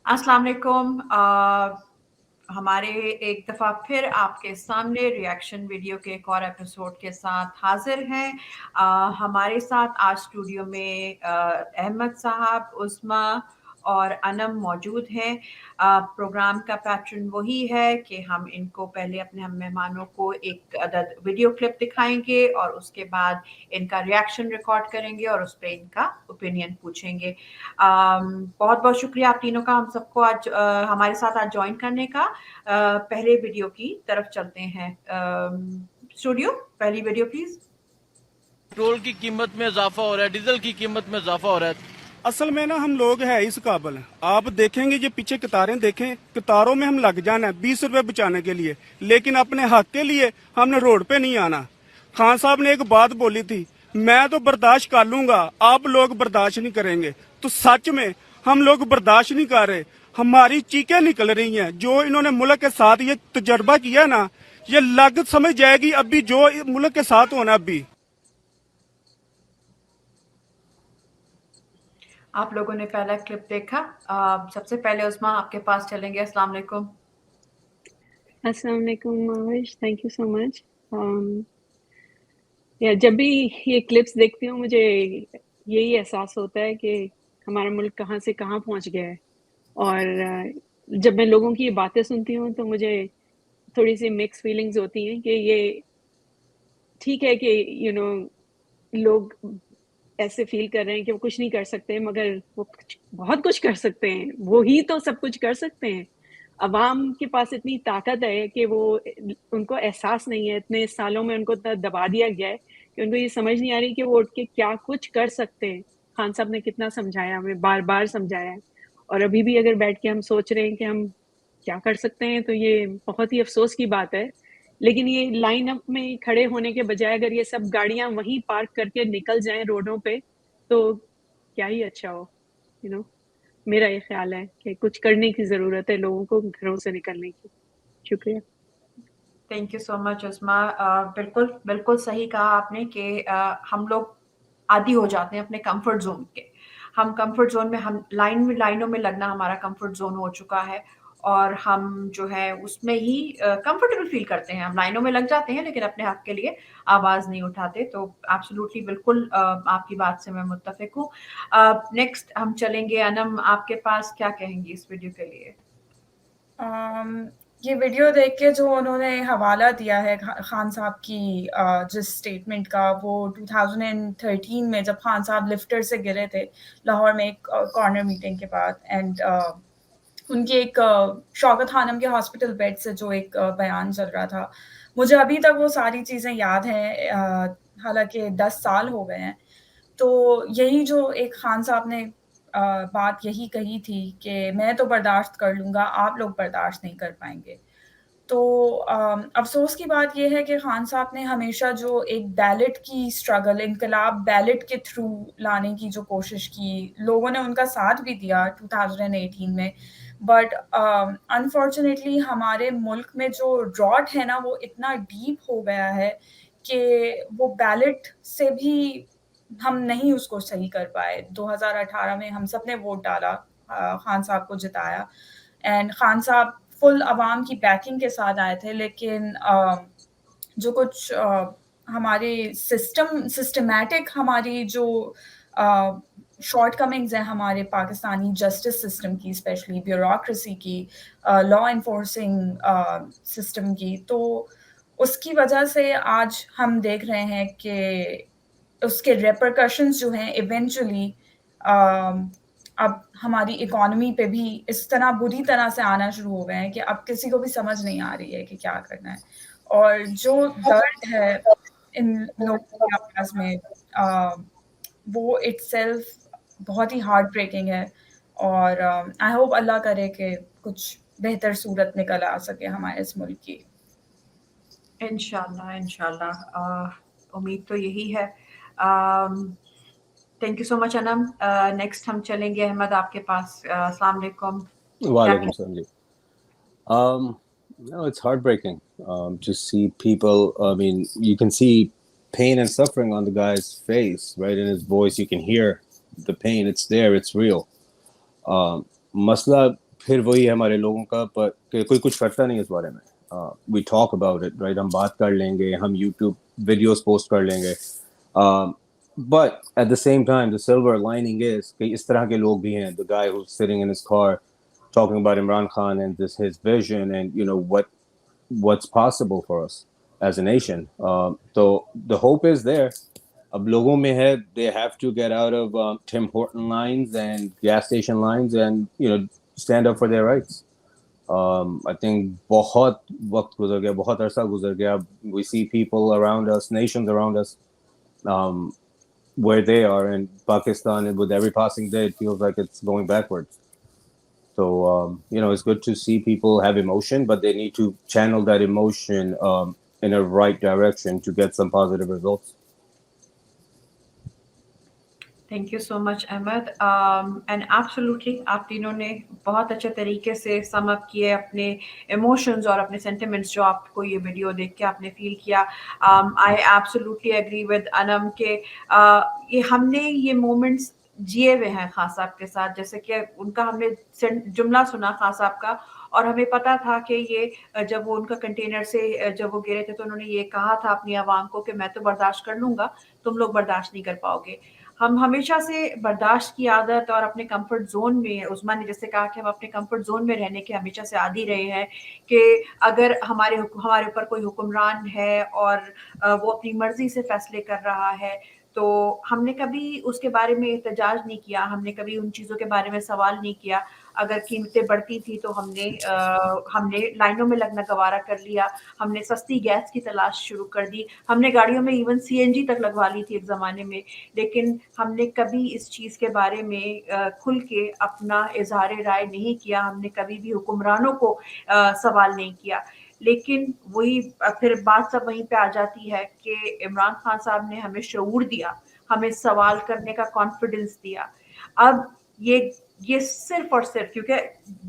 अस्सलाम वालेकुम। हमारे एक दफ़ा फिर आपके सामने रिएक्शन वीडियो के एक और एपिसोड के साथ हाजिर हैं। हमारे साथ आज स्टूडियो में अहमद साहब, उस्मा और अनम मौजूद हैं। प्रोग्राम का पैटर्न वही है कि हम इनको पहले अपने हम मेहमानों को एक अदद वीडियो क्लिप दिखाएंगे और उसके बाद इनका रिएक्शन रिकॉर्ड करेंगे और उस पर इनका ओपिनियन पूछेंगे। बहुत बहुत शुक्रिया आप तीनों का हम सबको आज हमारे साथ आज ज्वाइन करने का। पहले वीडियो की तरफ चलते हैं। स्टूडियो पहली वीडियो प्लीज। पेट्रोल की कीमत में इजाफा हो रहा है, डीजल की कीमत में इजाफा हो रहा है। असल में ना हम लोग हैं इस काबिल, आप देखेंगे ये पीछे कतारें देखें, कतारों में हम लग जाना है 20 रुपए बचाने के लिए, लेकिन अपने हक के लिए हमने रोड पे नहीं आना। खान साहब ने एक बात बोली थी, मैं तो बर्दाश्त कर लूंगा, आप लोग बर्दाश्त नहीं करेंगे। तो सच में हम लोग बर्दाश्त नहीं कर रहे, हमारी चीखें निकल रही हैं। जो इन्होंने मुल्क के साथ ये तजर्बा किया ना, ये लागत समझ जाएगी अभी जो मुल्क के साथ होना। अभी आप लोगों ने पहला क्लिप देखा। सबसे पहले उस्मा आपके पास चलेंगे। अस्सलाम वालेकुम। अस्सलाम वालेकुम Mavish, thank you so much. या जब भी ये क्लिप्स देखती हूँ मुझे यही एहसास होता है कि हमारा मुल्क कहाँ से कहाँ पहुँच गया है। और जब मैं लोगों की ये बातें सुनती हूँ तो मुझे थोड़ी सी मिक्स फीलिंग्स होती हैं कि ये ठीक है कि लोग ऐसे फील कर रहे हैं कि वो कुछ नहीं कर सकते, मगर वो बहुत कुछ कर सकते हैं। वो ही तो सब कुछ कर सकते हैं। अवाम के पास इतनी ताकत है कि वो उनको एहसास नहीं है, इतने सालों में उनको दबा दिया गया है कि उनको ये समझ नहीं आ रही कि वो उठ के क्या कुछ कर सकते हैं। खान साहब ने कितना समझाया, हमें बार बार समझाया है, और अभी भी अगर बैठ के हम सोच रहे हैं कि हम क्या कर सकते हैं तो ये बहुत ही अफसोस की बात है। लेकिन ये लाइन अप में खड़े होने के बजाय अगर ये सब गाड़ियां वहीं पार्क करके निकल जाएं रोडों पे तो क्या ही अच्छा हो। मेरा ये ख्याल है कि कुछ करने की ज़रूरत है लोगों को घरों से निकलने की। शुक्रिया। Thank you so much Usma. बिल्कुल बिल्कुल सही कहा आपने कि हम लोग आदी हो जाते हैं अपने कंफर्ट जोन के। हम कंफर्ट जोन में हम लाइनों में लगना हमारा कंफर्ट जोन हो चुका है और हम जो है उसमें ही कंफर्टेबल फील करते हैं। हम लाइनों में लग जाते हैं लेकिन अपने हक के लिए आवाज़ नहीं उठाते। तो एब्सोल्युटली बिल्कुल आपकी बात से मैं मुत्तफिक हूँ। नेक्स्ट हम चलेंगे। अनम आपके पास क्या कहेंगी इस वीडियो के लिए? ये वीडियो देख के जो उन्होंने हवाला दिया है खान साहब की जिस स्टेटमेंट का, वो 2013 में जब खान साहब लिफ्टर से गिरे थे लाहौर में एक कॉर्नर मीटिंग के बाद, एंड उनकी एक शौकत खानम के हॉस्पिटल बेड से जो एक बयान चल रहा था, मुझे अभी तक वो सारी चीज़ें याद हैं, हालांकि 10 साल हो गए हैं। तो यही जो एक खान साहब ने बात यही कही थी कि मैं तो बर्दाश्त कर लूँगा, आप लोग बर्दाश्त नहीं कर पाएँगे। तो अफ़सोस की बात ये है कि खान साहब ने हमेशा जो एक बैलेट की स्ट्रगल, इनकलाब बैलेट के थ्रू लाने की जो कोशिश की, लोगों ने उनका साथ भी दिया 2018 में। बट अनफॉर्चुनेटली हमारे मुल्क में जो ड्रॉट है ना, वो इतना डीप हो गया है कि वो बैलेट से भी हम नहीं उसको सही कर पाए। 2018 में हम सब ने वोट डाला, खान साहब को जिताया, एंड खान साहब फुल अवाम की बैकिंग के साथ आए थे। लेकिन जो कुछ हमारे सिस्टमैटिक हमारी जो शॉर्टकमिंग्स हैं हमारे पाकिस्तानी जस्टिस सिस्टम की, स्पेशली ब्यूरोक्रेसी की, लॉ इन्फोर्सिंग सिस्टम की, तो उसकी वजह से आज हम देख रहे हैं कि उसके रेपरकशंस जो हैं इवेंचुअली अब हमारी इकोनॉमी पे भी इस तरह बुरी तरह से आना शुरू हो गए हैं कि अब किसी को भी समझ नहीं आ रही है कि क्या करना है। और जो दर्द है इन लोगों की आवाज़ में, वो इटसेल्फ बहुत ही हार्ट ब्रेकिंग है। और आई होप अल्लाह करे कि कुछ बेहतर सूरत निकल आ सके हमारे इस मुल्क की। इंशाल्लाह इंशाल्लाह उम्मीद तो यही है। Thank you so much Anam. Next हम चलेंगे अहमद आपके पास। अस्सलाम वालेकुम। Walaikum salam. No, it's heartbreaking to see people. I mean, you can see pain and suffering on the guy's face, right? In his voice, you can hear the pain. It's there. It's real. मसला پھر وہی ہے ہمارے لوگوں کا کہ کوئی کچھ کرتا نہیں اس بارے میں. We talk about it right, ہم بات کر لیں گے, ہم یوٹیوب ویڈیوز پوسٹ کر لیں گے, but at the same time the silver lining is کہ اس طرح کے لوگ بھی ہیں. The guy who's sitting in his car talking about Imran Khan and his vision and you know what's possible for us as a nation. So the hope is there. اب لوگوں میں ہے, they have to get out of Tim Horton lines and gas station lines and you know stand up for their rights. I think بہت وقت گزر گیا, بہت عرصہ گزر گیا. We see people around us, nations around us, where they are, and Pakistan, with every passing day it feels like it's going backwards. So you know, it's good to see people have emotion, but they need to channel that emotion in a right direction to get some positive results. Thank you so much Ahmed. And absolutely آپ تینوں نے بہت اچھے طریقے سے سم اپ کیے اپنے emotions اور اپنے سینٹیمنٹس جو آپ کو یہ ویڈیو دیکھ کے آپ نے فیل کیا. آئی ایبسولوٹلی ایگری ود انم کہ یہ ہم نے یہ مومنٹس جیے ہوئے ہیں خان صاحب کے ساتھ. جیسے کہ ان کا ہم نے جملہ سنا خان صاحب کا, اور ہمیں پتا تھا کہ یہ جب وہ ان کا کنٹینر سے جب وہ گرے تھے تو انہوں نے یہ کہا تھا اپنی عوام کو کہ میں تو برداشت کر لوں گا, تم لوگ برداشت نہیں کر پاؤ گے. ہم ہمیشہ سے برداشت کی عادت اور اپنے کمفرٹ زون میں, عظمیٰ نے جیسے کہا کہ ہم اپنے کمفرٹ زون میں رہنے کے ہمیشہ سے عادی رہے ہیں کہ اگر ہمارے اوپر کوئی حکمران ہے اور وہ اپنی مرضی سے فیصلے کر رہا ہے تو ہم نے کبھی اس کے بارے میں احتجاج نہیں کیا, ہم نے کبھی ان چیزوں کے بارے میں سوال نہیں کیا. اگر قیمتیں بڑھتی تھی تو ہم نے لائنوں میں لگنا گوارا کر لیا, ہم نے سستی گیس کی تلاش شروع کر دی, ہم نے گاڑیوں میں ایون CNG تک لگوا لی تھی ایک زمانے میں. لیکن ہم نے کبھی اس چیز کے بارے میں کھل کے اپنا اظہار رائے نہیں کیا, ہم نے کبھی بھی حکمرانوں کو سوال نہیں کیا. لیکن وہی پھر بات سب وہیں پہ آ جاتی ہے کہ عمران خان صاحب نے ہمیں شعور دیا, ہمیں سوال کرنے کا کانفیڈنس دیا. اب یہ صرف اور صرف کیونکہ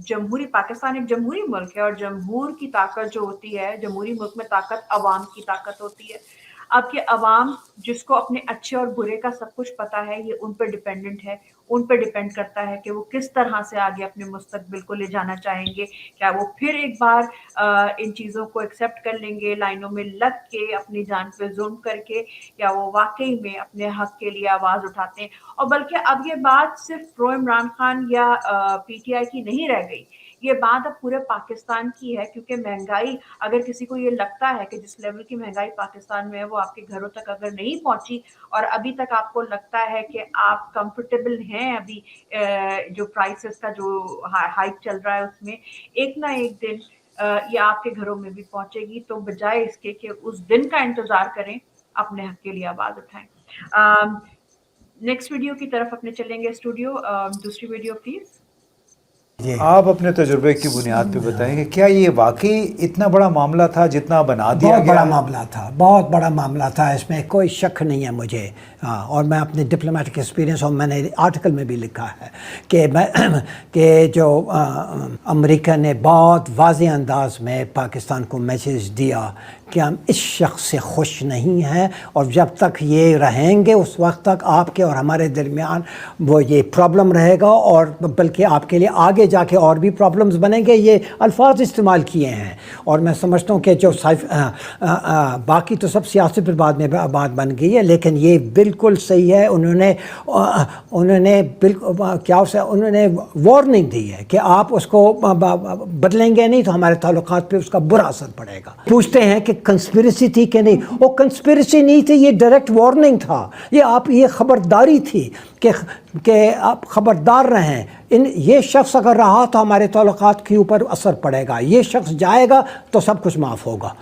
جمہوری پاکستان ایک جمہوری ملک ہے, اور جمہور کی طاقت جو ہوتی ہے, جمہوری ملک میں طاقت عوام کی طاقت ہوتی ہے. اب یہ عوام جس کو اپنے اچھے اور برے کا سب کچھ پتا ہے, یہ ان پہ ڈیپینڈنٹ ہے, ان پہ ڈیپینڈ کرتا ہے کہ وہ کس طرح سے آگے اپنے مستقبل کو لے جانا چاہیں گے. کیا وہ پھر ایک بار ان چیزوں کو ایکسیپٹ کر لیں گے لائنوں میں لگ کے اپنی جان پہ ظلم کر کے, یا وہ واقعی میں اپنے حق کے لیے آواز اٹھاتے ہیں. اور بلکہ اب یہ بات صرف پرو عمران خان یا PTI کی نہیں رہ گئی, یہ بات اب پورے پاکستان کی ہے. کیونکہ مہنگائی, اگر کسی کو یہ لگتا ہے کہ جس لیول کی مہنگائی پاکستان میں ہے وہ آپ کے گھروں تک اگر نہیں پہنچی, اور ابھی تک آپ کو لگتا ہے کہ آپ کمفرٹیبل ہیں ابھی جو پرائسز کا جو ہائیک چل رہا ہے اس میں, ایک نہ ایک دن یہ آپ کے گھروں میں بھی پہنچے گی. تو بجائے اس کے کہ اس دن کا انتظار کریں, اپنے حق کے لیے آواز اٹھائیں. نیکسٹ ویڈیو کی طرف اپنے چلیں گے اسٹوڈیو. دوسری ویڈیو پلیز. آپ اپنے تجربے کی بنیاد پہ بتائیں کہ کیا یہ واقعی اتنا بڑا معاملہ تھا جتنا بنا دیا گیا؟ بہت بڑا معاملہ تھا, بہت بڑا معاملہ تھا, اس میں کوئی شک نہیں ہے مجھے. اور میں اپنے ڈپلومیٹک ایکسپیرینس, اور میں نے آرٹیکل میں بھی لکھا ہے کہ جو امریکہ نے بہت واضح انداز میں پاکستان کو میسیج دیا کہ ہم اس شخص سے خوش نہیں ہیں, اور جب تک یہ رہیں گے اس وقت تک آپ کے اور ہمارے درمیان وہ یہ پرابلم رہے گا, اور بلکہ آپ کے لیے آگے جا کے اور بھی پرابلمز بنیں گے. یہ الفاظ استعمال کیے ہیں, اور میں سمجھتا ہوں کہ جو باقی تو سب سیاست پر بعد میں بات بن گئی ہے, لیکن یہ بالکل صحیح ہے. انہوں نے بالکل انہوں نے وارننگ دی ہے کہ آپ اس کو بدلیں گے نہیں تو ہمارے تعلقات پہ اس کا برا اثر پڑے گا. پوچھتے ہیں کہ کنسپیریسی تھی کہ نہیں, وہ کنسپیریسی نہیں تھی, یہ ڈائریکٹ وارننگ تھا. یہ خبرداری تھی کہ آپ خبردار رہیں, یہ شخص اگر رہا تو ہمارے تعلقات کے اوپر اثر پڑے گا, یہ شخص جائے گا تو سب کچھ معاف ہوگا.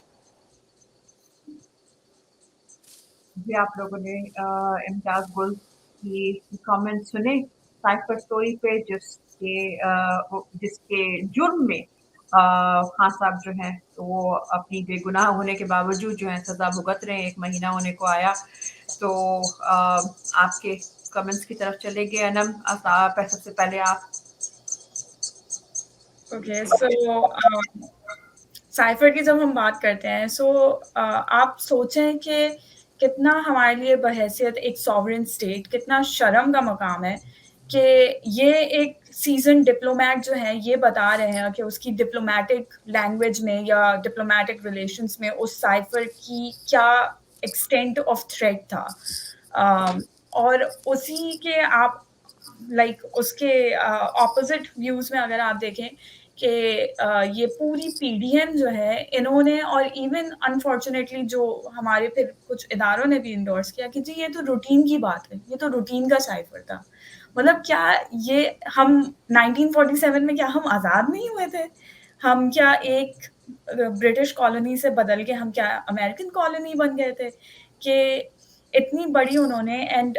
جی آپ لوگوں نے امتیاز گل کی کامنٹ سنے سائفر سٹوری پہ, جس کے جرم میں خان صاحب جو ہیں تو وہ اپنی بے گناہ ہونے کے باوجود جو ہیں سزا بھگت رہے ہیں, 1 مہینہ ہونے کو آیا. تو آپ کے کمنٹس کی طرف چلے گئے. انم, سب سے پہلے آپ. اوکے, سو سائفر کی جب ہم بات کرتے ہیں, سو آپ سوچیں کہ کتنا ہمارے لیے بحیثیت ایک سوورن اسٹیٹ کتنا شرم کا مقام ہے کہ یہ ایک سیزن ڈپلومیٹ جو ہے یہ بتا رہے ہیں کہ اس کی ڈپلومیٹک لینگویج میں یا ڈپلومیٹک ریلیشنس میں اس سائفر کی کیا ایکسٹینٹ آف تھریٹ تھا. اور اسی کے آپ لائک اس کے اپوزٹ ویوز میں اگر آپ دیکھیں کہ یہ پوری پی ڈی ایم جو ہے انہوں نے اور ایون انفارچونیٹلی جو ہمارے پھر کچھ اداروں نے بھی انڈورس کیا کہ جی یہ تو روٹین کی بات ہے, یہ تو روٹین کا سائفر تھا. مطلب کیا یہ ہم 1947 میں کیا ہم آزاد نہیں ہوئے تھے؟ ہم کیا ایک برٹش کالونی سے بدل کے ہم کیا امریکن کالونی بن گئے تھے؟ کہ اتنی بڑی انہوں نے اینڈ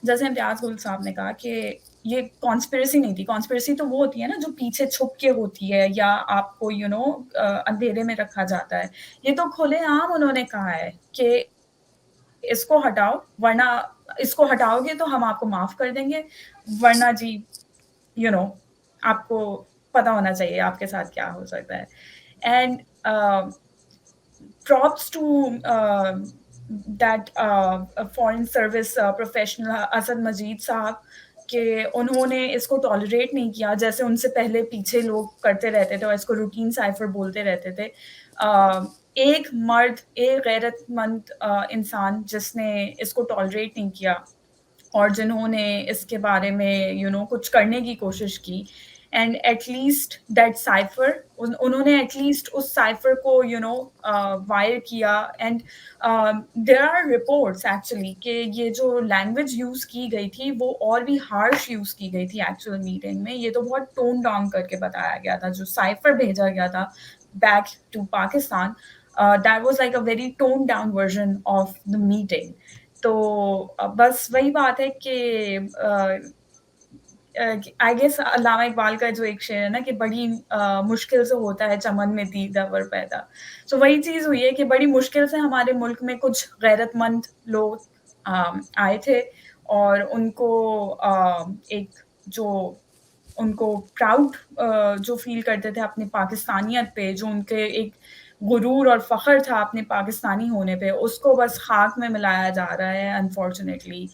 جیسے امتیاز گل صاحب نے کہا کہ یہ کانسپریسی نہیں تھی. کانسپریسی تو وہ ہوتی ہے نا جو پیچھے چھپ کے ہوتی ہے یا آپ کو اندھیرے میں رکھا جاتا ہے. یہ تو کھلے عام انہوں نے کہا ہے کہ اس کو ہٹاؤ, ورنہ اس کو ہٹاؤ گے تو ہم آپ کو معاف کر دیں گے, ورنہ جی آپ کو پتا ہونا چاہیے آپ کے ساتھ کیا ہو سکتا ہے. And props to that foreign service professional Asad Majeed sahab کہ انہوں نے اس کو ٹالریٹ نہیں کیا, جیسے ان سے پہلے پیچھے لوگ کرتے رہتے تھے اور اس کو روٹین سائفر بولتے رہتے تھے. ایک مرد, ایک غیرت مند انسان جس نے اس کو ٹالریٹ نہیں کیا اور جنہوں نے اس کے بارے میں کچھ کرنے کی کوشش کی. And at least that cipher, انہوں نے ایٹ لیسٹ اس سائفر کو وائر کیا. And there are reports actually کہ یہ جو لینگویج یوز کی گئی تھی وہ اور بھی ہارش یوز کی گئی تھی ایکچوئل میٹنگ میں. یہ تو بہت ٹون ڈاؤن کر کے بتایا گیا تھا. جو سائفر بھیجا گیا تھا back to Pakistan, that was like a very tone down version of the meeting. تو بس وہی بات ہے کہ آئی گیس علامہ اقبال کا جو ایک شعر ہے نا کہ بڑی مشکل سے ہوتا ہے چمن میں دیدور پیدا. سو وہی چیز ہوئی ہے کہ بڑی مشکل سے ہمارے ملک میں کچھ غیرت مند لوگ آئے تھے اور ان کو ایک جو ان کو پراؤڈ جو فیل کرتے تھے اپنی پاکستانیت پہ, جو ان کے ایک غرور اور فخر تھا اپنے پاکستانی ہونے پہ, اس کو بس خاک میں ملایا جا رہا ہے انفارچونیٹلی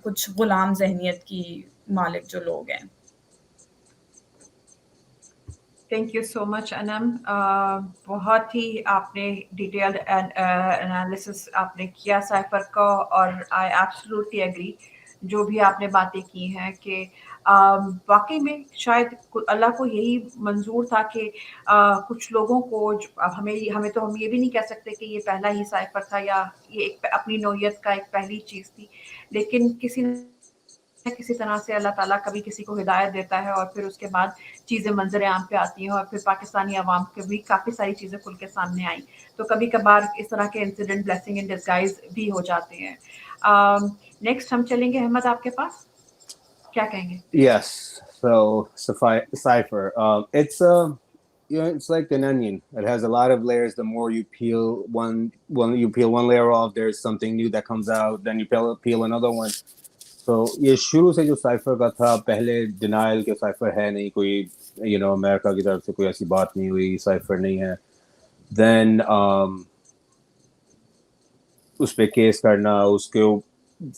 کچھ غلام ذہنیت کی مالک جو لوگ ہیں. تھینک یو سو مچ انم, بہت ہی آپ نے ڈیٹیلڈ انالیسس آپ نے کیا سائفر کا, اور آئی ایبسلیوٹلی ایگری جو بھی آپ نے باتیں کی ہیں کہ واقعی میں شاید اللہ کو یہی منظور تھا کہ کچھ لوگوں کو ہمیں تو ہم یہ بھی نہیں کہہ سکتے کہ یہ پہلا ہی سائفر تھا یا یہ ایک اپنی نوعیت کا ایک پہلی چیز تھی, لیکن کسی طرح سے اللہ تعالیٰ کبھی کسی کو ہدایت دیتا ہے اور پھر اس کے بعد چیزیں منظر عام پہ آتی ہیں, اور پھر پاکستانی عوام کے بھی کافی ساری چیزیں کھل کے سامنے آئیں. تو کبھی کبھار اس طرح کے انسیڈنٹ بلیسنگ ان ڈسگائز بھی ہو جاتے ہیں. نیکسٹ ہم چلیں گے احمد آپ کے پاس, کیا کہیں گے؟ Yes, so cipher. It's like an onion. It has a lot of layers. The more you peel one layer off, there's something new that comes out. Then you peel another one. So یہ شروع سے جو cipher کا تھا, پہلے denial کے cipher ہے نہیں کوئی, امریکہ کی طرف سے کوئی ایسی بات نہیں ہوئی, سائفر نہیں ہے. دین اس پہ کیس کرنا, اس کے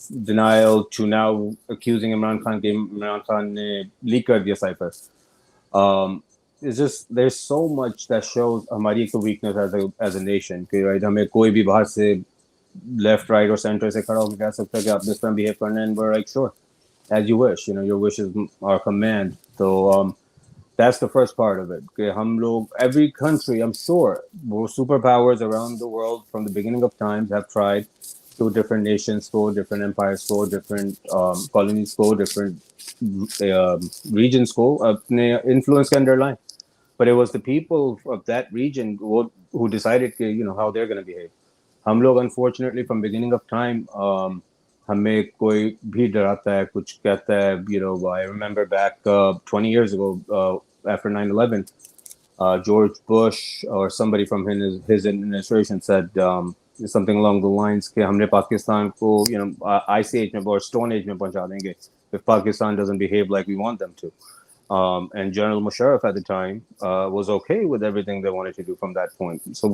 denial to now accusing Imran Khan کے, عمران خان نے لیک کر دیا cipher. It's just there's so much that shows ہماری ایک تو ویکنس ایز اے نیشن کہ ہمیں کوئی بھی باہر سے لیفٹ رائٹ اور سینٹر سے کھڑا ہو کے کہہ سکتا ہے کہ آپ نے اس طرح بہیو کرنا ہے, and we're like sure as you wish, your wish is our command. So that's the first part of it کہ ہم لوگ, every country I'm sure super powers around the world from the beginning of times have tried to different nations go, different empires go, different colonies go, different regions go, اپنے influence کے underline, but it was the people of that region who decided how they're going to behave. ہم لوگ unfortunately from beginning of time ہمیں کوئی بھی ڈراتا ہے, کچھ کہتا ہے. I remember back 20 years ago after 9/11 George Bush or somebody from his administration said something along the lines کہ ہم نے پاکستان کو ice age میں اور stone age میں پہنچا دیں گے if Pakistan doesn't behave like we want them to. And General Musharraf at the time was okay with everything they wanted to do from that point. So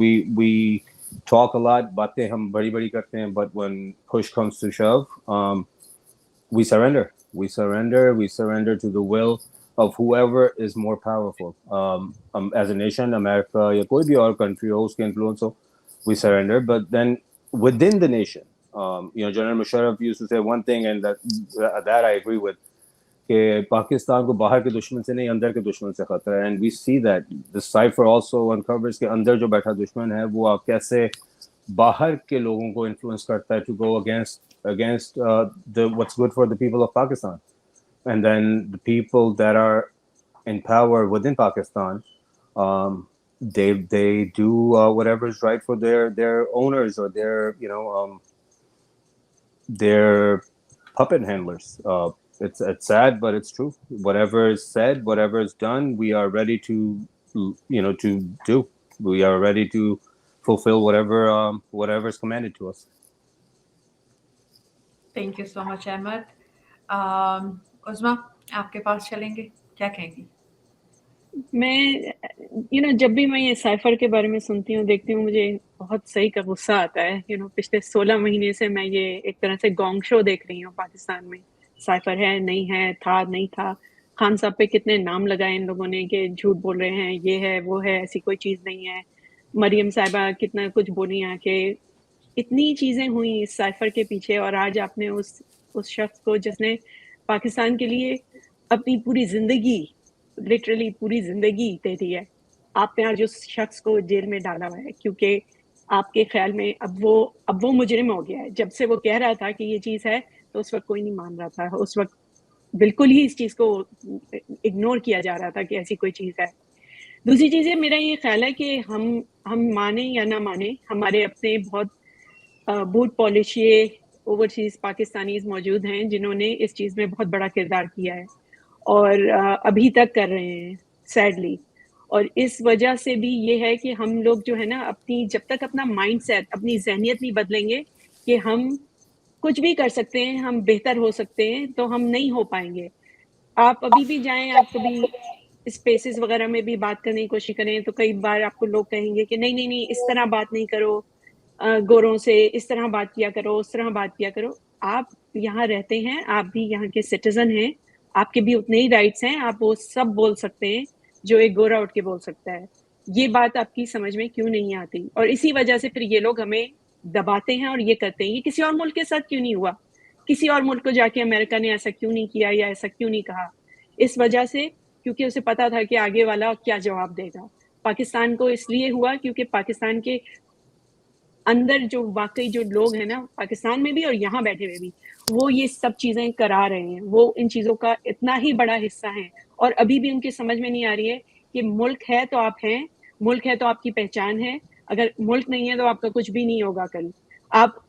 we talk a lot, باتیں ہم بڑی بڑی کرتے ہیں, but when push comes to shove, we surrender. We surrender to the will of whoever is more powerful. As a nation, America या कोई भी और country हो, उसके influence हो, we surrender. But then within the nation, General Musharraf used to say one thing, and that I agree with, कि पाकिस्तान को बाहर के दुश्मन से नहीं, अंदर के दुश्मन से खतरा है. And we see that the cipher also uncovers कि अंदर जो बैठा दुश्मन है, वो आप कैसे बाहर के लोगों को influence करता है to go against what's good for the people of Pakistan. And then the people that are in power within Pakistan, they do whatever is right for their owners or their puppet handlers. It's sad, but it's true. Whatever is said, whatever is done, we are ready to do. We are ready to fulfill whatever is commanded to us. Thank you so much Ahmad. Usma, आपके पास चलेंगे, क्या कहेंगी? मैं जब भी मैं ये साइफर के बारे में सुनती हूँ, देखती हूँ, मुझे बहुत सही का गुस्सा आता है. पिछले 16 महीने से मैं ये एक तरह से गोंग शो देख रही हूँ पाकिस्तान में. साइफर है, नहीं है, था, नहीं था. खान साहब पे कितने नाम लगाए इन लोगों ने कि झूठ बोल रहे हैं, ये है, वो है, ऐसी कोई चीज़ नहीं है. मरियम साहिबा कितना कुछ बोली हैं कि इतनी चीज़ें हुई इस साइफर के पीछे, और आज आपने उस शख्स को जिसने पाकिस्तान के लिए अपनी पूरी ज़िंदगी, लिटरली पूरी ज़िंदगी दे दी है, आपने आज उस शख्स को जेल में डाला हुआ है क्योंकि आपके ख्याल में अब वो मुजरिम हो गया है. जब से वो कह रहा था कि ये चीज़ है, तो उस वक्त कोई नहीं मान रहा था. उस वक्त बिल्कुल ही इस चीज़ को इग्नोर किया जा रहा था कि ऐसी कोई चीज़ है. दूसरी चीज़ है, मेरा ये ख्याल है कि हम माने या ना माने, हमारे अपने बहुत बूट पॉलिशिए ओवरसीज़ पाकिस्तानीज़ मौजूद हैं जिन्होंने इस चीज़ में बहुत बड़ा किरदार किया है और अभी तक कर रहे हैं सैडली. और इस वजह से भी ये है कि हम लोग जो है ना, जब तक अपना माइंडसेट, अपनी जहनियत नहीं बदलेंगे कि हम कुछ भी कर सकते हैं, हम बेहतर हो सकते हैं, तो हम नहीं हो पाएंगे. आप अभी भी जाएं, आप कभी स्पेसेस वगैरह में भी बात करने की कोशिश करें, तो कई बार आपको लोग कहेंगे कि नहीं, इस तरह बात नहीं करो, गोरों से इस तरह बात किया करो, उस तरह बात किया करो. आप यहाँ रहते हैं, आप भी यहाँ के सिटीजन हैं, आपके भी उतने ही राइट्स हैं, आप वो सब बोल सकते हैं जो एक गोरा उठ के बोल सकता है. ये बात आपकी समझ में क्यों नहीं आती? और इसी वजह से फिर ये लोग हमें दबाते हैं और ये करते हैं. ये किसी और मुल्क के साथ क्यों नहीं हुआ? किसी और मुल्क को जाके अमेरिका ने ऐसा क्यों नहीं किया या ऐसा क्यों नहीं कहा? इस वजह से, क्योंकि उसे पता था कि आगे वाला क्या जवाब देगा. पाकिस्तान को इसलिए हुआ क्योंकि पाकिस्तान के अंदर जो वाकई जो लोग हैं ना, पाकिस्तान में भी और यहाँ बैठे हुए भी, वो ये सब चीज़ें करा रहे हैं. वो इन चीज़ों का इतना ही बड़ा हिस्सा है और अभी भी उनकी समझ में नहीं आ रही है कि मुल्क है तो आप हैं, मुल्क है तो आपकी पहचान है. अगर मुल्क नहीं है तो आपका कुछ भी नहीं होगा कल. आप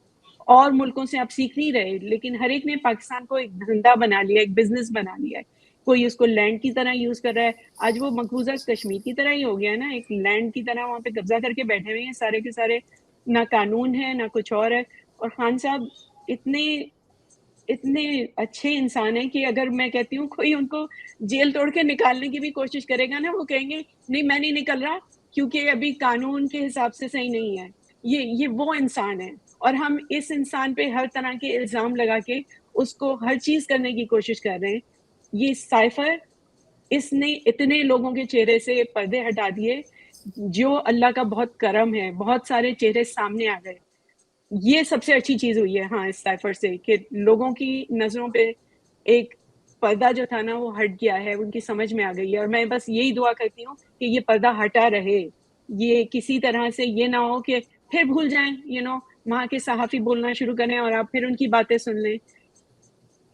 और मुल्कों से आप सीख नहीं रहे, लेकिन हर एक ने पाकिस्तान को एक धंधा बना लिया, एक बिजनेस बना लिया है. कोई उसको लैंड की तरह यूज़ कर रहा है. आज वो मकबूजा कश्मीर की तरह ही हो गया है ना, एक लैंड की तरह वहाँ पे कब्जा करके बैठे हुए हैं सारे के सारे. ना कानून है ना कुछ और है. और खान साहब इतने अच्छे इंसान हैं कि अगर मैं कहती हूँ कोई उनको जेल तोड़ के निकालने की भी कोशिश करेगा ना, वो कहेंगे नहीं, मैं नहीं निकल रहा क्योंकि अभी कानून के हिसाब से सही नहीं है. ये वो इंसान है और हम इस इंसान पे हर तरह के इल्ज़ाम लगा के उसको हर चीज़ करने की कोशिश कर रहे हैं. ये साइफर, इसने इतने लोगों के चेहरे से पर्दे हटा दिए. जो अल्लाह का बहुत करम है, बहुत सारे चेहरे सामने आ गए. ये सबसे अच्छी चीज़ हुई है हाँ इस साइफर से, कि लोगों की नज़रों पे एक पर्दा जो था ना वो हट गया है, उनकी समझ में आ गई है. और मैं बस यही दुआ करती हूँ कि ये पर्दा हटा रहे. ये किसी तरह से ये ना हो कि फिर भूल जाएं, वहाँ के सहाफ़ी बोलना शुरू करें और आप फिर उनकी बातें सुन लें.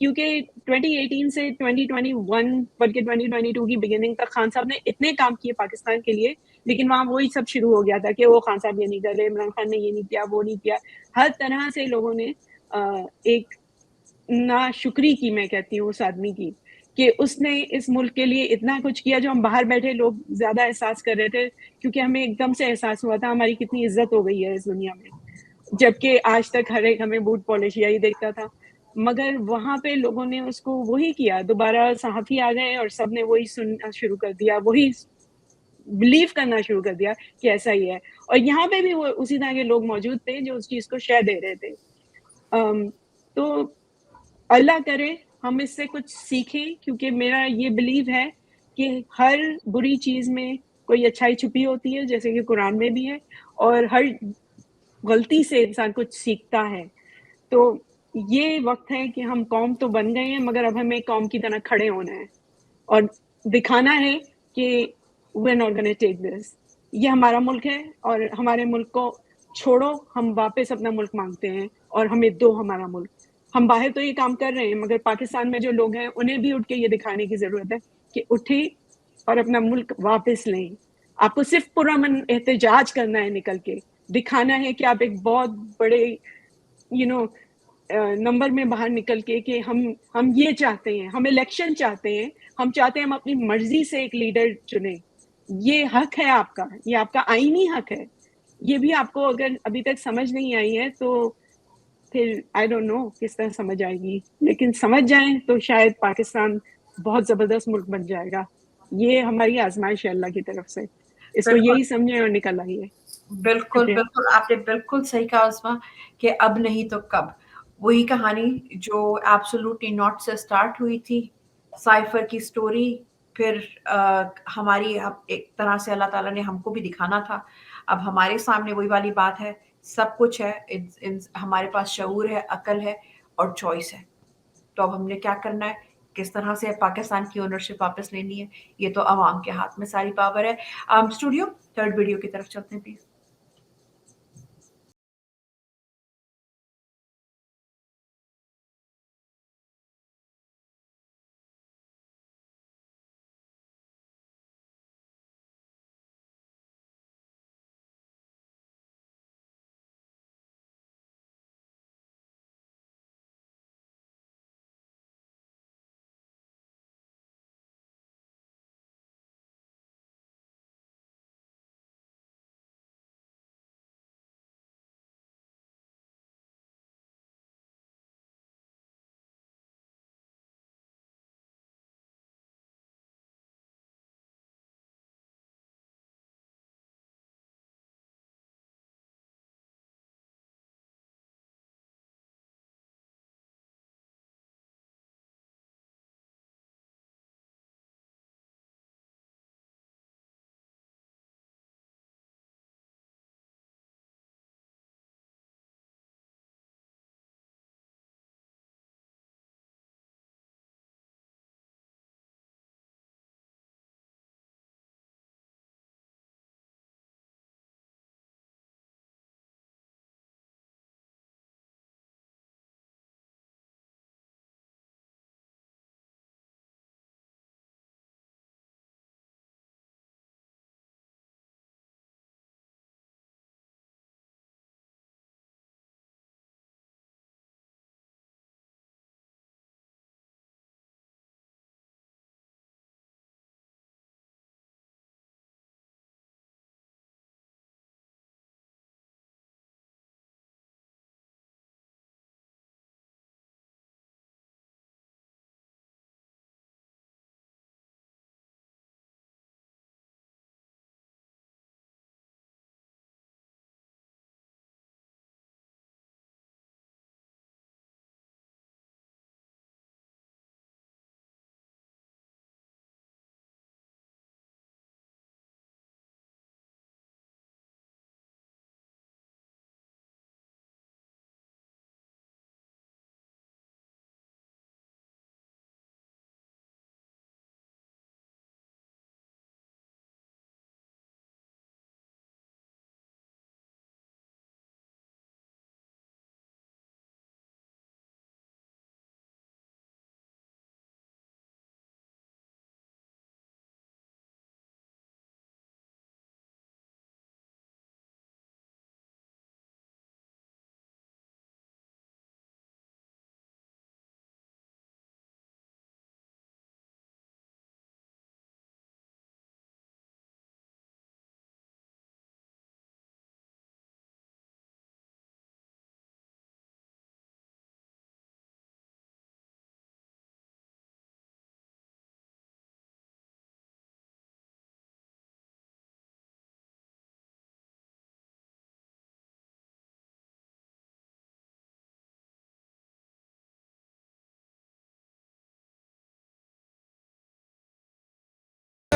क्योंकि 2018 से 2021 बल्कि 2022 की बिगिनिंग तक खान साहब ने इतने काम किए पाकिस्तान के लिए, लेकिन वहाँ वही सब शुरू हो गया था कि वो खान साहब ये नहीं कर रहे, इमरान खान ने ये नहीं किया, वो नहीं किया. हर तरह से लोगों ने एक नाशुक्री की, मैं कहती हूँ उस आदमी की, कि उसने इस मुल्क के लिए इतना कुछ किया जो हम बाहर बैठे लोग ज़्यादा एहसास कर रहे थे, क्योंकि हमें एकदम से एहसास हुआ था हमारी कितनी इज्जत हो गई है इस दुनिया में. जबकि आज तक हर एक हमें बूट पॉलिशिया ही देखता था, मगर वहाँ पे लोगों ने उसको वही किया. दोबारा सहाफ़ी आ गए और सब ने वही सुनना शुरू कर दिया, वही बिलीव करना शुरू कर दिया कि ऐसा ही है. और यहाँ पे भी वो उसी तरह के लोग मौजूद थे जो उस चीज़ को शह दे रहे थे. तो अल्लाह करे हम इससे कुछ सीखें, क्योंकि मेरा ये बिलीव है कि हर बुरी चीज़ में कोई अच्छाई छुपी होती है, जैसे कि कुरान में भी है, और हर गलती से इंसान कुछ सीखता है। तो ये वक़्त है कि हम कौम तो बन गए हैं, मगर अब हमें कौम की तरह खड़े होना है और दिखाना है कि we are not gonna take this. ये हमारा मुल्क है और हमारे मुल्क को छोड़ो, हम वापस अपना मुल्क मांगते हैं और हमें दो हमारा मुल्क। हम बाहर तो ये काम कर रहे हैं, मगर पाकिस्तान में जो लोग हैं उन्हें भी उठ के ये दिखाने की ज़रूरत है कि उठें और अपना मुल्क वापस लें। आपको सिर्फ पुरअमन एहतजाज करना है, निकल के दिखाना है कि आप एक बहुत बड़े यू नो नंबर में बाहर निकल के कि हम ये चाहते हैं, हम इलेक्शन चाहते हैं, हम चाहते हैं हम अपनी मर्जी से एक लीडर चुने। ये हक है आपका, ये आपका आईनी हक है। ये भी आपको अगर अभी तक समझ नहीं आई है तो फिर आई डोंट नो किस तरह समझ आएगी, लेकिन समझ जाएं तो शायद पाकिस्तान बहुत जबरदस्त मुल्क बन जाएगा। ये हमारी आजमाइश है अल्लाह की तरफ से, इसको बिल्कुल यही समझें और निकल आइए। बिल्कुल शुक्रिया। बिल्कुल, आपने बिल्कुल सही कहा उस्मा कि अब नहीं तो कब। वही कहानी जो एब्सोल्युटली नॉट से स्टार्ट हुई थी, साइफर की स्टोरी, फिर हमारी एक तरह से अल्लाह ताला ने हमको भी दिखाना था। अब हमारे सामने वही वाली बात है, सब कुछ है, हमारे पास शऊर है, अकल है और चॉइस है। तो अब हमने क्या करना है, किस तरह से पाकिस्तान की ओनरशिप वापस लेनी है, ये तो अवाम के हाथ में सारी पावर है। स्टूडियो थर्ड वीडियो की तरफ चलते हैं प्लीज।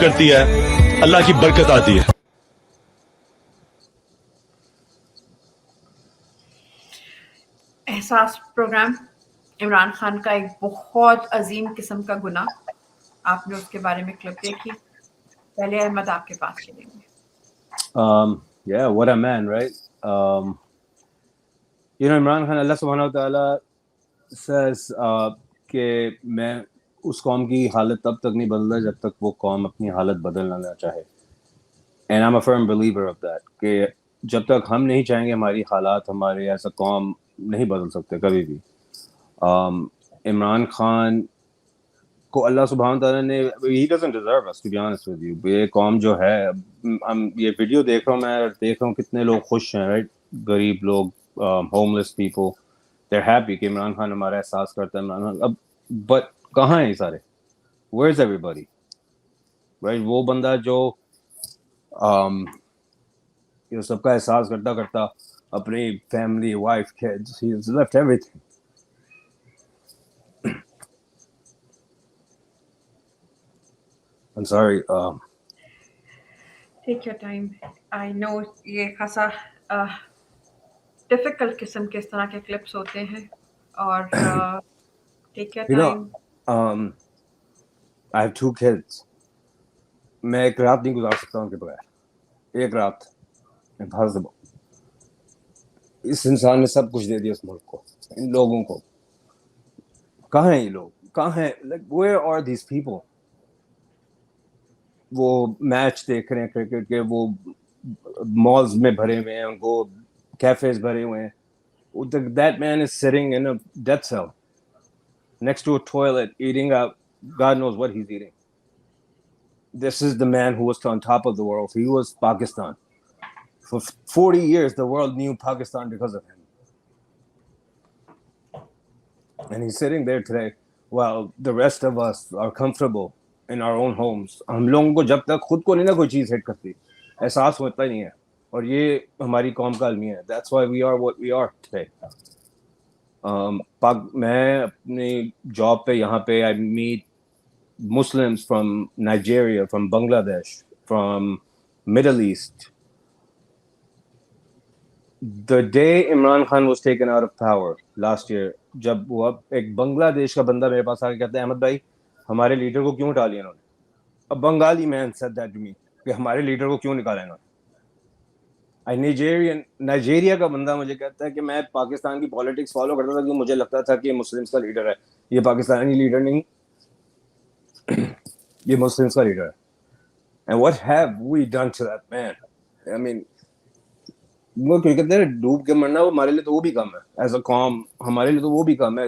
کرتی ہے اللہ کی برکت آتی ہے. احساس پروگرام عمران خان کا ایک بہت عظیم قسم کا گناہ, آپ نے اس کے بارے میں کلپ دیکھی. پہلے احمد آپ کے پاس چلیں گے. Yeah, what a man, right? Imran Khan, Allah subhanahu wa ta'ala says کہ میں اس قوم کی حالت تب تک نہیں بدلتا جب تک وہ قوم اپنی حالت بدلنا نہ چاہے. And I'm a firm believer of that, کہ جب تک ہم نہیں چاہیں گے ہماری حالات ہمارے ایسا قوم نہیں بدل سکتے کبھی بھی. عمران خان کو اللہ سبحانہ تعالیٰ نے he doesn't deserve us, to be honest with you. یہ قوم جو ہے, یہ ویڈیو دیکھ رہا ہوں میں, دیکھ رہا ہوں کتنے لوگ خوش ہیں, رائٹ, غریب لوگ, ہوملیس پیپل, they're happy کہ عمران خان ہمارا احساس کرتا ہے. عمران خان اب بٹ کہاں ہیں یہ سارے, where is everybody, right? وہ بندہ جو سب کا احساس کرتا کرتا اپنی family, wife, kids, he has left everything. I'm sorry. Take your time. I know یہ خاصا ڈیفیکلٹ قسم کے اس طرح کے کلپس ہوتے ہیں, اور take your time. I have 2 kids. میں ایک رات نہیں گزار سکتا ان کے بغیر, ایک رات. Impossible. اس انسان نے سب کچھ دے دیا اس ملک کو, ان لوگوں کو. کہاں ہیں یہ لوگ, کہاں ہیں, like where are these people? وہ میچ دیکھ رہے ہیں کرکٹ کے, وہ مالز میں بھرے ہوئے ہیں, ان کو کیفیز بھرے ہوئے ہیں. That man is sitting in a death cell next to a toilet eating out God knows what he's eating. This is the man who was on top of the world. He was Pakistan. For 40 years the world knew Pakistan because of him. And he's sitting there today while the rest of us are comfortable in our own homes. ہم لوگوں کو جب تک خود کو نہیں نا کوئی چیز ہٹ کرتی, احساس ہوتا ہی نہیں ہے. اور یہ ہماری قوم کا المیہ ہے. That's why we are what we are today. میں اپنی جاب پہ یہاں پہ I meet Muslims from Nigeria, from Bangladesh, from Middle East. The day Imran Khan was taken out of power last year, جب وہ ایک بنگلہ دیش کا بندہ میرے پاس آ کے کہتا ہے, احمد بھائی ہمارے لیڈر کو کیوں اٹھا لیا انہوں نے. A Bengali man said that to me, کہ ہمارے لیڈر کو کیوں نکالا انہوں نے. نائجیریا کا بندہ مجھے کہتا ہے کہ میں پاکستان کی پالیٹکس فالو کرتا تھا کیونکہ مجھے لگتا تھا کہ یہ مسلمس کا لیڈر ہے, یہ پاکستانی لیڈر نہیں, یہ مسلمس کا لیڈر ہے. And what have we done to that man? I mean, وہ کیوں کہتے ہیں ڈوب کے مرنا, وہ ہمارے لیے تو وہ بھی کم ہے. ایز اے قوم ہمارے لیے تو وہ بھی کم ہے.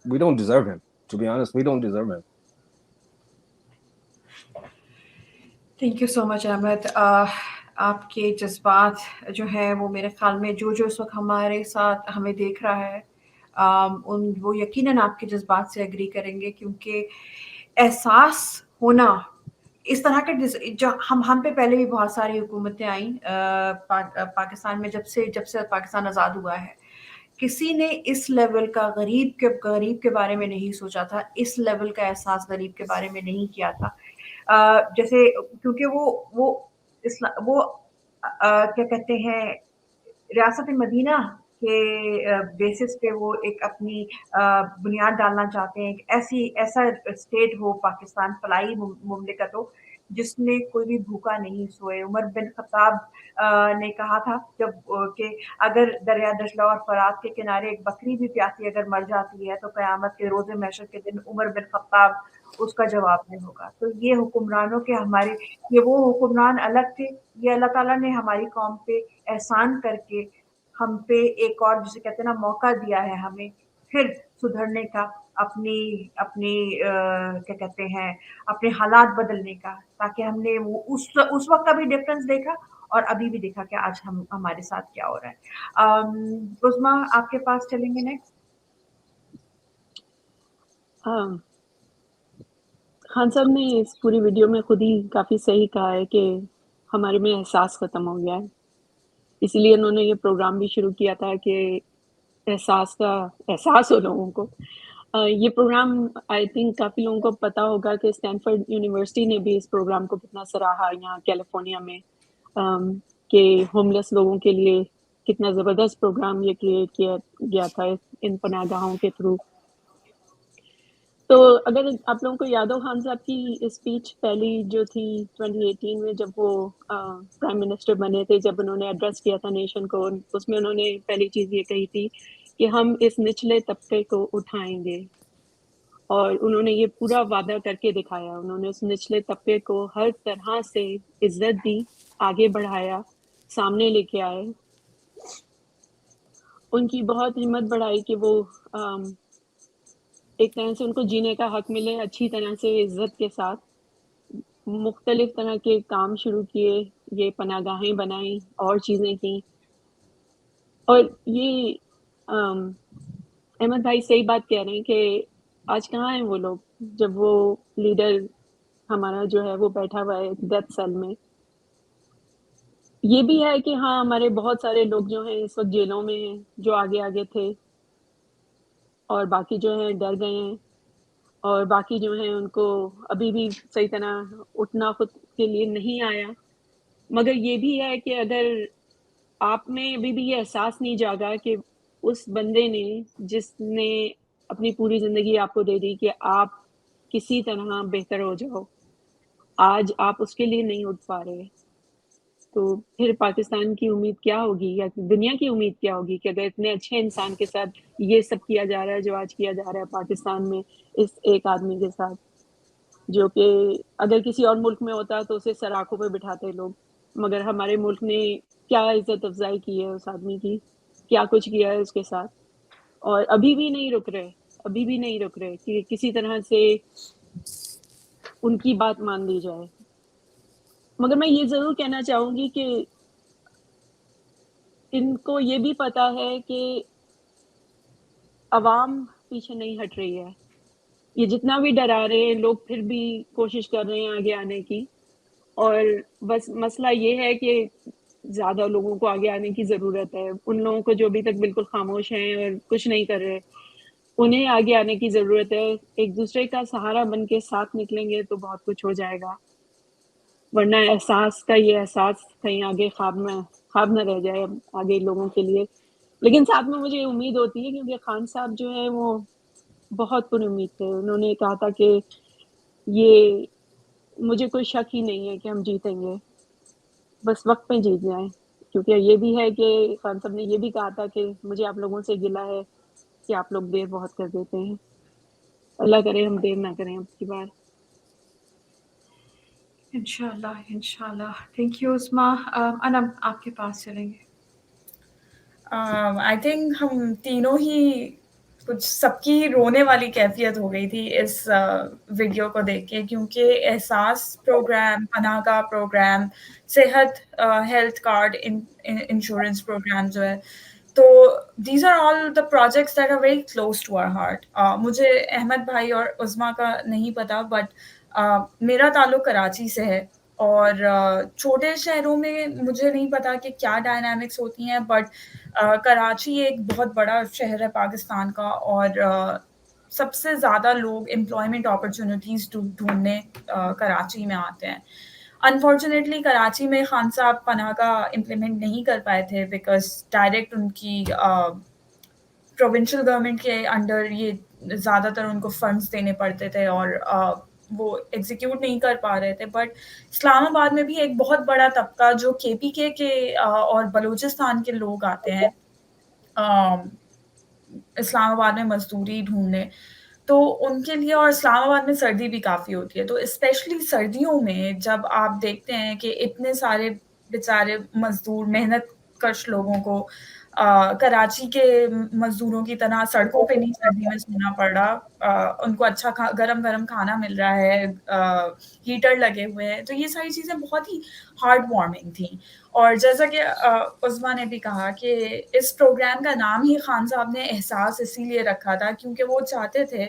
We don't deserve him, to be honest. We don't deserve him. Thank you so much Ahmad. آپ کے جذبات جو ہیں وہ میرے خیال میں جو اس وقت ہمارے ساتھ ہمیں دیکھ رہا ہے, وہ یقیناً آپ کے جذبات سے ایگری کریں گے, کیونکہ احساس ہونا اس طرح کے جو ہم پہ پہلے بھی بہت ساری حکومتیں آئیں پاکستان میں, جب سے پاکستان آزاد ہوا ہے. کسی نے اس لیول کا غریب کے بارے میں نہیں سوچا تھا, اس لیول کا احساس غریب کے بارے میں نہیں کیا تھا. جیسے کیونکہ وہ کیا کہتے ہیں, ریاست مدینہ کے بیسس پہ وہ ایک اپنی بنیاد ڈالنا چاہتے ہیں. ایسا اسٹیٹ ہو پاکستان, فلاحی مملکت ہو جس میں کوئی بھی بھوکا نہیں سوئے. عمر بن خطاب نے کہا تھا جب کہ اگر دریا دجلہ اور فرات کے کنارے ایک بکری بھی پیاسی اگر مر جاتی ہے تو قیامت کے روز محشر کے دن عمر بن خطاب اس کا جواب نہیں ہوگا. تو یہ حکمرانوں کے یہ وہ حکمران الگ تھے. یہ اللہ تعالیٰ نے ہماری قوم پہ احسان کر کے ہم پہ ایک اور جسے کہتے ہیں نا موقع دیا ہے ہمیں پھر سدھرنے کا, اپنی کیا کہتے ہیں اپنے حالات بدلنے کا, تاکہ ہم نے اس وقت کا بھی ڈفرینس دیکھا اور ابھی بھی دیکھا کہ آج ہمارے ساتھ کیا ہو رہا ہے. عظمیٰ آپ کے پاس چلیں گے نیکسٹ. خان صاحب نے اس پوری ویڈیو میں خود ہی کافی صحیح کہا ہے کہ ہمارے میں احساس ختم ہو گیا ہے. اسی لیے انہوں نے یہ پروگرام بھی شروع کیا تھا کہ احساس ہو لوگوں کو. ये प्रोग्राम आई थिंक काफ़ी लोगों को पता होगा कि स्टैनफोर्ड यूनिवर्सिटी ने भी इस प्रोग्राम को कितना सराहा यहाँ कैलिफोर्निया में, कि होमलेस लोगों के लिए कितना ज़बरदस्त प्रोग्राम ये क्रिएट किया गया था इन पनाहगाहों के थ्रू। तो अगर आप लोगों को याद हो, खान साहब की स्पीच पहली जो थी 2018 में जब वो प्राइम मिनिस्टर बने थे, जब उन्होंने एड्रेस किया था नेशन को, उसमें उन्होंने पहली चीज़ ये कही थी कि हम इस निचले तबके को उठाएंगे, और उन्होंने ये पूरा वादा करके दिखाया। उन्होंने उस निचले तबके को हर तरह से इज्जत दी, आगे बढ़ाया, सामने लेके आए। उनकी बहुत हिम्मत बढ़ाई कि वो एक तरह से उनको जीने का हक मिले अच्छी तरह से, इज्जत के साथ। मुख्तलिफ तरह के काम शुरू किए, ये पनाहगाहें बनाई और चीज़ें की। और ये अहमद भाई सही बात कह रहे हैं कि आज कहाँ हैं वो लोग, जब वो लीडर हमारा जो है वो बैठा हुआ है डेथ सेल में। ये भी है कि हाँ, हमारे बहुत सारे लोग जो हैं इस वक्त जेलों में हैं, जो आगे आगे थे, और बाकी जो हैं डर गए हैं, और बाकी जो हैं उनको अभी भी सही तरह उठना खुद के लिए नहीं आया। मगर ये भी है कि अगर आप में अभी भी ये एहसास नहीं जागा कि उस बंदे ने जिसने अपनी पूरी ज़िंदगी आपको दे दी कि आप किसी तरह बेहतर हो जाओ, आज आप उसके लिए नहीं उठ पा रहे, तो फिर पाकिस्तान की उम्मीद क्या होगी, या दुनिया की उम्मीद क्या होगी कि अगर इतने अच्छे इंसान के साथ ये सब किया जा रहा है जो आज किया जा रहा है पाकिस्तान में इस एक आदमी के साथ, जो कि अगर किसी और मुल्क में होता तो उसे सराखों पे बिठाते लोग, मगर हमारे मुल्क ने क्या इज्जत अफजाई की है उस आदमी की, क्या कुछ किया है उसके साथ, और अभी भी नहीं रुक रहे कि किसी तरह से उनकी बात मान ली जाए। मगर मैं ये ज़रूर कहना चाहूँगी कि इनको ये भी पता है कि अवाम पीछे नहीं हट रही है। ये जितना भी डरा रहे हैं लोग, फिर भी कोशिश कर रहे हैं आगे आने की, और बस मसला ये है कि ज़्यादा लोगों को आगे आने की ज़रूरत है। उन लोगों को जो अभी तक बिल्कुल खामोश हैं और कुछ नहीं कर रहे, उन्हें आगे आने की ज़रूरत है। एक दूसरे का सहारा बन के साथ निकलेंगे तो बहुत कुछ हो जाएगा, वरना ये एहसास कहीं आगे ख्वाब न रह जाए आगे लोगों के लिए। लेकिन साथ में मुझे उम्मीद होती है, क्योंकि खान साहब जो है वो बहुत पुरुम्मीद थे। उन्होंने कहा था कि ये मुझे कोई शक ही नहीं है कि हम जीतेंगे, बस वक्त पे जीत जाएं। क्योंकि ये भी है कि खान साहब ने ये भी कहा था कि मुझे आप लोगों से गिला है कि आप लोग देर बहुत कर देते हैं, अल्लाह करे हम देर ना करें अब की बार। इंशाल्लाह। थैंक यू उस्मा। अनम, आपके पास चलेंगे। आई थिंक हम तीनों ही कुछ सबकी रोने वाली कैफियत हो गई थी इस वीडियो को देख के, क्योंकि एहसास प्रोग्राम, पनाह का प्रोग्राम, सेहत हेल्थ कार्ड इंश्योरेंस प्रोग्राम जो है, तो these are all the projects that are very close to our heart. मुझे अहमद भाई और उस्मा का नहीं पता, बट मेरा ताल्लुक कराची से है, और छोटे शहरों में मुझे नहीं पता कि क्या डायनामिक्स होती हैं, बट कराची एक बहुत बड़ा शहर है पाकिस्तान का, और सबसे ज़्यादा लोग एम्प्लॉयमेंट अपॉर्चुनिटीज़ ढूंढने कराची में आते हैं। अनफॉर्चुनेटली कराची में खान साहब पनाह का इम्प्लीमेंट नहीं कर पाए थे, बिकॉज डायरेक्ट उनकी प्रोविंशियल गवर्नमेंट के अंडर ये ज़्यादातर उनको फंड्स देने पड़ते थे, और वो एग्जीक्यूट नहीं कर पा रहे थे। बट इस्लामाबाद में भी एक बहुत बड़ा तबका जो KPK के और बलूचिस्तान के लोग आते हैं इस्लामाबाद में मजदूरी ढूंढने, तो उनके लिए, और इस्लामाबाद में सर्दी भी काफ़ी होती है, तो स्पेशली सर्दियों में जब आप देखते हैं कि इतने सारे बेचारे मजदूर, मेहनत कश लोगों को कराची के मजदूरों की तरह सड़कों पे नहीं सर्दी में सोना पड़ रहा, उनको अच्छा गरम गरम खाना मिल रहा है, हीटर लगे हुए हैं, तो ये सारी चीज़ें बहुत ही हार्ट वार्मिंग थी। और जैसा कि उस्मा ने भी कहा कि इस प्रोग्राम का नाम ही खान साहब ने एहसास इसीलिए रखा था क्योंकि वो चाहते थे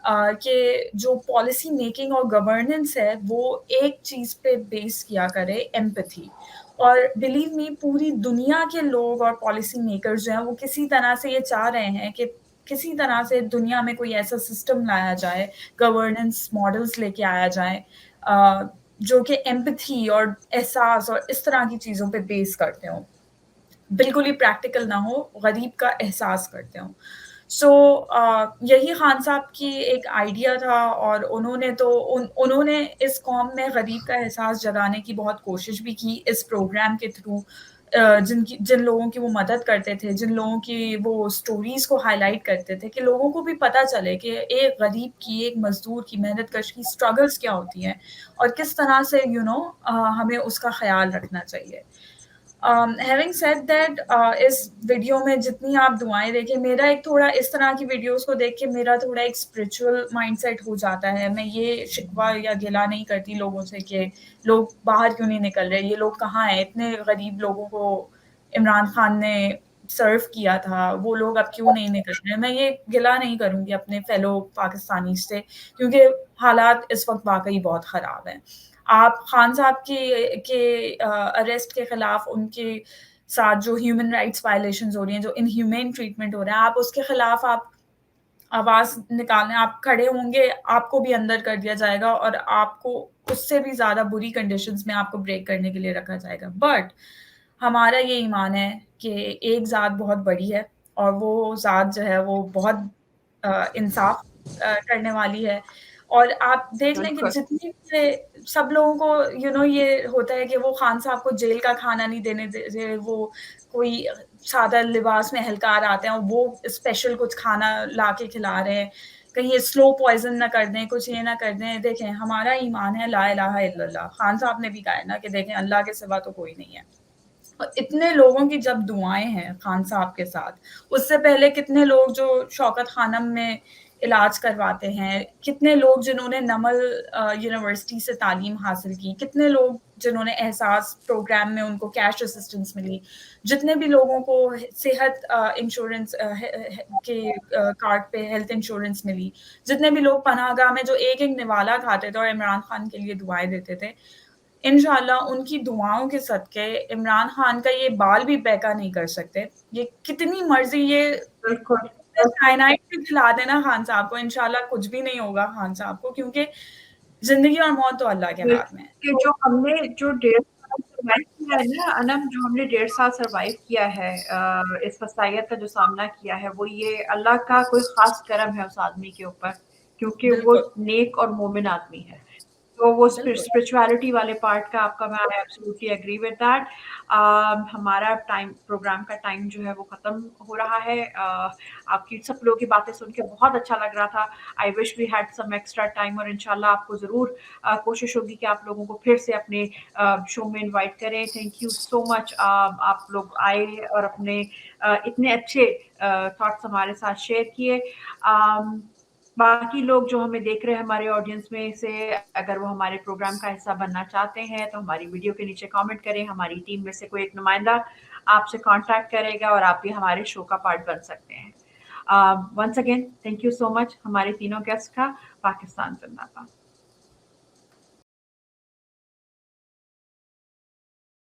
कि जो पॉलिसी मेकिंग और गवर्नेंस है वो एक चीज़ पे बेस किया करे, एम्पैथी। और बिलीव मी, पूरी दुनिया के लोग और पॉलिसी मेकर्स जो हैं वो किसी तरह से ये चाह रहे हैं कि किसी तरह से दुनिया में कोई ऐसा सिस्टम लाया जाए, गवर्नेंस मॉडल्स लेके आया जाए जो कि एम्पैथी और एहसास और इस तरह की चीज़ों पे बेस करते हों, बिल्कुल ही प्रैक्टिकल ना हो, गरीब का एहसास करते हों। सो यही खान साहब की एक आइडिया था और उन्होंने इस कौम में गरीब का एहसास जगाने की बहुत कोशिश भी की इस प्रोग्राम के थ्रू। जिन लोगों की वो मदद करते थे, जिन लोगों की वो स्टोरीज़ को हाईलाइट करते थे कि लोगों को भी पता चले कि एक गरीब की, एक मज़दूर की, मेहनतकश की स्ट्रगल्स क्या होती हैं और किस तरह से हमें उसका ख़्याल रखना चाहिए। हैविंग सेड दैट इस वीडियो में जितनी आप दुआएं देखें, मेरा एक थोड़ा इस तरह की वीडियोस को देख के मेरा थोड़ा एक स्पिरिचुअल माइंडसेट हो जाता है। मैं ये शिकवा या गिला नहीं करती लोगों से कि लोग बाहर क्यों नहीं निकल रहे, ये लोग कहाँ हैं, इतने गरीब लोगों को इमरान खान ने सर्व किया था, वो लोग अब क्यों नहीं निकल रहे। मैं ये गिला नहीं करूँगी अपने फेलो पाकिस्तानी से, क्योंकि हालात इस वक्त वाकई बहुत ख़राब हैं। आप खान साहब के अरेस्ट के खिलाफ, उनके साथ जो ह्यूमन राइट्स वायलेशंस हो रही हैं, जो इनह्यूमेन ट्रीटमेंट हो रहा है, आप उसके खिलाफ आप आवाज़ निकालने आप खड़े होंगे, आपको भी अंदर कर दिया जाएगा और आपको उससे भी ज़्यादा बुरी कंडीशंस में आपको ब्रेक करने के लिए रखा जाएगा। बट हमारा ये ईमान है कि एक ज़ात बहुत बड़ी है और वो ज़ात जो है वो बहुत इंसाफ करने वाली है। और आप देख लें कि जितनी से सब लोगों को ये होता है कि वो खान साहब को जेल का खाना नहीं देने दे रहे, वो कोई सादा लिबास में एहलकार आते हैं और वो स्पेशल कुछ खाना ला के खिला रहे हैं, कहीं ये स्लो पॉइजन ना कर दें, कुछ ये ना कर दें। देखें, हमारा ईमान है ला इलाहा इल्लल्लाह। खान साहब ने भी कहा है ना कि देखें, अल्लाह के सिवा तो कोई नहीं है। और इतने लोगों की जब दुआएं हैं खान साहब के साथ, उससे पहले कितने लोग जो शौकत खानम में इलाज करवाते हैं, कितने लोग जिन्होंने नमल यूनिवर्सिटी से तालीम हासिल की, कितने लोग जिन्होंने एहसास प्रोग्राम में उनको कैश असिस्टेंस मिली, जितने भी लोगों को सेहत इंश्योरेंस के कार्ड पे हेल्थ इंश्योरेंस मिली, जितने भी लोग पनाहगाह में जो एक एक निवाला खाते थे और इमरान खान के लिए दुआएं देते थे, इंशाल्लाह उनकी दुआओं के सदके इमरान खान का ये बाल भी बैका नहीं कर सकते। ये कितनी मर्जी ये साइनाइड भी खिला देना खान साहब को, इंशाल्लाह कुछ भी नहीं होगा खान साहब को, क्योंकि जिंदगी और मौत तो अल्लाह के हाथ में है। कि जो हमने जो 1.5 साल सर्वाइव किया है ना अनम, जो हमने 1.5 साल सर्वाइव किया है, इस वसायत का जो सामना किया है, वो ये अल्लाह का कोई खास करम है उस आदमी के ऊपर, क्योंकि वो नेक और मोमिन आदमी है। तो वो स्पिरिचुअलिटी वाले पार्ट का आपका मैं एब्सोल्युटली एग्री विद दैट। हमारा प्रोग्राम का टाइम जो है वो ख़त्म हो रहा है। आपकी सब लोगों की बातें सुन के बहुत अच्छा लग रहा था। I wish we had some extra time, और इंशाल्लाह आपको ज़रूर कोशिश होगी कि आप लोगों को फिर से अपने शो में इनवाइट करें। थैंक यू सो मच, आप लोग आए और अपने इतने अच्छे थॉट्स हमारे साथ शेयर किए। बाकी लोग जो हमें देख रहे हैं हमारे ऑडियंस में से, अगर वो हमारे प्रोग्राम का हिस्सा बनना चाहते हैं तो हमारी वीडियो के नीचे कमेंट करें। हमारी टीम में से कोई एक नुमाइंदा आपसे कांटेक्ट करेगा और आप भी हमारे शो का पार्ट बन सकते हैं। Once again thank you so much हमारे तीनों गेस्ट का। पाकिस्तान जिंदाबाद।